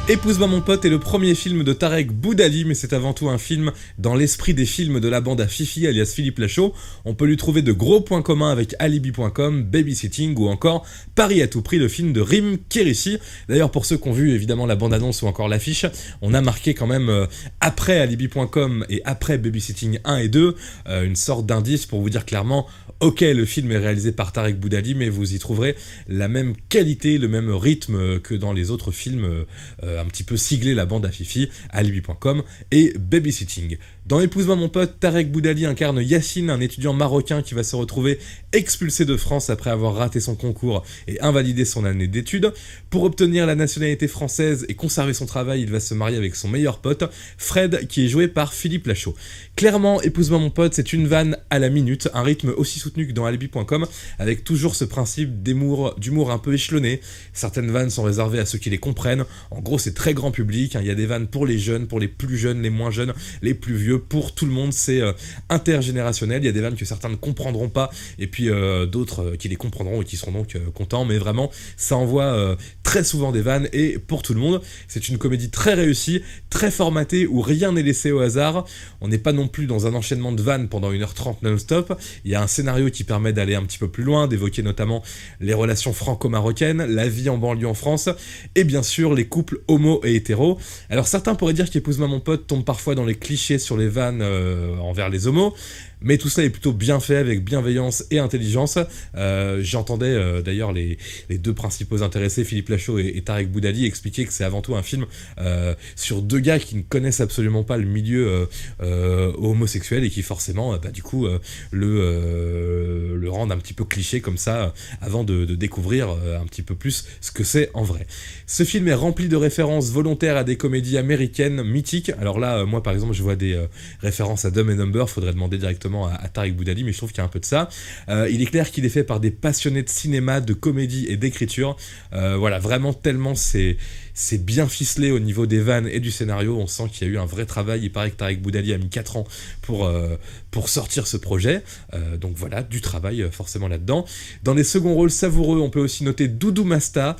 Épouse-moi mon pote est le premier film de Tarek Boudali, mais c'est avant tout un film dans l'esprit des films de la bande à Fifi, alias Philippe Lachaud. On peut lui trouver de gros points communs avec Alibi.com, Babysitting ou encore Paris à tout prix, le film de Rim Kérissi. D'ailleurs, pour ceux qui ont vu évidemment la bande-annonce ou encore l'affiche, on a marqué quand même après Alibi.com et après Babysitting 1 et 2, une sorte d'indice pour vous dire clairement ok, le film est réalisé par Tarek Boudali, mais vous y trouverez la même qualité, le même rythme que dans les autres films un petit peu siglés la bande à Fifi, Alibi.com et Babysitting. Dans Épouse-moi mon pote, Tarek Boudali incarne Yacine, un étudiant marocain qui va se retrouver expulsé de France après avoir raté son concours et invalidé son année d'études. Pour obtenir la nationalité française et conserver son travail, il va se marier avec son meilleur pote, Fred, qui est joué par Philippe Lachaud. Clairement, Épouse-moi mon pote, c'est une vanne à la minute, un rythme aussi soutenu que dans Alibi.com, avec toujours ce principe d'humour un peu échelonné. Certaines vannes sont réservées à ceux qui les comprennent. En gros, c'est très grand public, hein. Il y a des vannes pour les jeunes, pour les plus jeunes, les moins jeunes, les plus vieux, pour tout le monde, c'est intergénérationnel. Il y a des vannes que certains ne comprendront pas, et puis d'autres qui les comprendront et qui seront donc contents, mais vraiment, ça envoie très souvent des vannes, et pour tout le monde. C'est une comédie très réussie, très formatée, où rien n'est laissé au hasard. On n'est pas non plus dans un enchaînement de vannes pendant 1h30 non-stop. Il y a un scénario qui permet d'aller un petit peu plus loin, d'évoquer notamment les relations franco-marocaines, la vie en banlieue en France, et bien sûr les couples homo et hétéros. Alors certains pourraient dire qu'Épouse-moi mon pote tombe parfois dans les clichés sur les vannes envers les homos, mais tout ça est plutôt bien fait avec bienveillance et intelligence. J'entendais d'ailleurs les deux principaux intéressés, Philippe Lachaud et Tarek Boudali, expliquer que c'est avant tout un film sur deux gars qui ne connaissent absolument pas le milieu homosexuel et qui forcément du coup le rendent un petit peu cliché comme ça avant de découvrir un petit peu plus ce que c'est en vrai. Ce film est rempli de références volontaires à des comédies américaines mythiques. Alors là, moi par exemple, je vois des références à Dumb and Dumber, faudrait demander directement à Tarek Boudali, mais je trouve qu'il y a un peu de ça. Il est clair qu'il est fait par des passionnés de cinéma, de comédie et d'écriture. Voilà, vraiment tellement c'est bien ficelé au niveau des vannes et du scénario. On sent qu'il y a eu un vrai travail. Il paraît que Tarek Boudali a mis 4 ans pour sortir ce projet. Donc voilà, du travail forcément là-dedans. Dans les seconds rôles savoureux, on peut aussi noter Doudou Masta,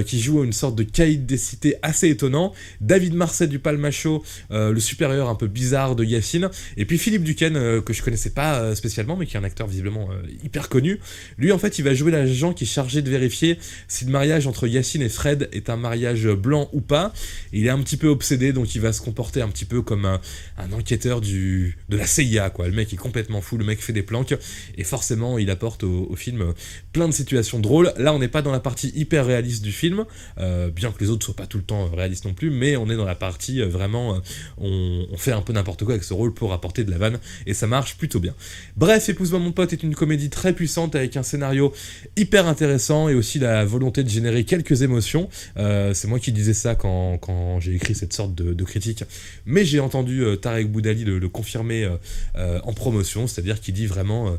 qui joue une sorte de caïd des cités assez étonnant. David Marseille du Palmacho, le supérieur un peu bizarre de Yacine. Et puis Philippe Duquesne, que je connaissais pas spécialement, mais qui est un acteur visiblement hyper connu. Lui, en fait, il va jouer l'agent qui est chargé de vérifier si le mariage entre Yacine et Fred est un mariage blanc ou pas. Il est un petit peu obsédé, donc il va se comporter un petit peu comme un enquêteur de la CIA, quoi. Le mec est complètement fou, le mec fait des planques, et forcément, il apporte au film plein de situations drôles. Là, on n'est pas dans la partie hyper réaliste du film, bien que les autres soient pas tout le temps réalistes non plus, mais on est dans la partie vraiment, on fait un peu n'importe quoi avec ce rôle pour apporter de la vanne, et ça marche plutôt bien. Bref, Épouse-moi mon pote est une comédie très puissante avec un scénario hyper intéressant et aussi la volonté de générer quelques émotions. C'est moi qui disais ça quand j'ai écrit cette sorte de critique, mais j'ai entendu Tarek Boudali le confirmer en promotion, c'est-à-dire qu'il dit vraiment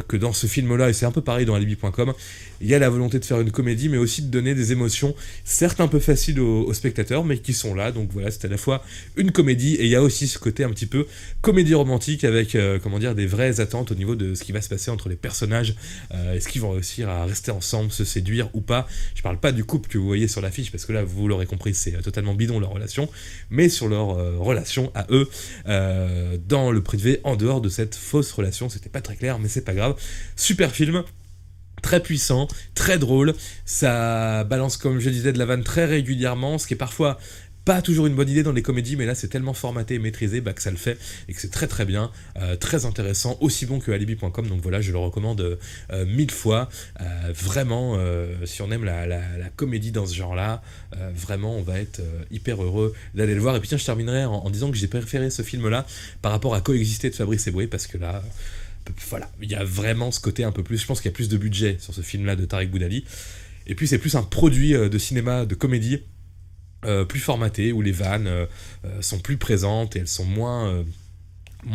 que dans ce film-là, et c'est un peu pareil dans Alibi.com, il y a la volonté de faire une comédie, mais aussi de donner des émotions, certes un peu faciles aux spectateurs, mais qui sont là. Donc voilà, c'est à la fois une comédie, et il y a aussi ce côté un petit peu comédie romantique avec des vraies attentes au niveau de ce qui va se passer entre les personnages. Est-ce qu'ils vont réussir à rester ensemble, se séduire ou pas? Je parle pas du couple que vous voyez sur l'affiche, parce que là, vous l'aurez compris, c'est totalement bidon leur relation, mais sur leur relation à eux, dans le privé, en dehors de cette fausse relation. C'était pas très clair, mais c'est pas grave. Super film, très puissant, très drôle, ça balance, comme je disais, de la vanne très régulièrement, ce qui est parfois pas toujours une bonne idée dans les comédies, mais là c'est tellement formaté et maîtrisé que ça le fait, et que c'est très très bien, très intéressant, aussi bon que Alibi.com. Donc voilà, je le recommande 1000 fois. Vraiment, si on aime la comédie dans ce genre-là, vraiment on va être hyper heureux d'aller le voir. Et puis tiens, je terminerai en disant que j'ai préféré ce film-là par rapport à Coexister de Fabrice Eboué, parce que là, voilà, il y a vraiment ce côté un peu plus, je pense qu'il y a plus de budget sur ce film-là de Tarek Boudali, et puis c'est plus un produit de cinéma, de comédie, plus formaté, où les vannes sont plus présentes et elles sont moins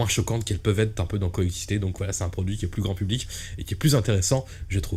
choquantes qu'elles peuvent être un peu dans Coexister. Donc voilà, c'est un produit qui est plus grand public et qui est plus intéressant, je trouve.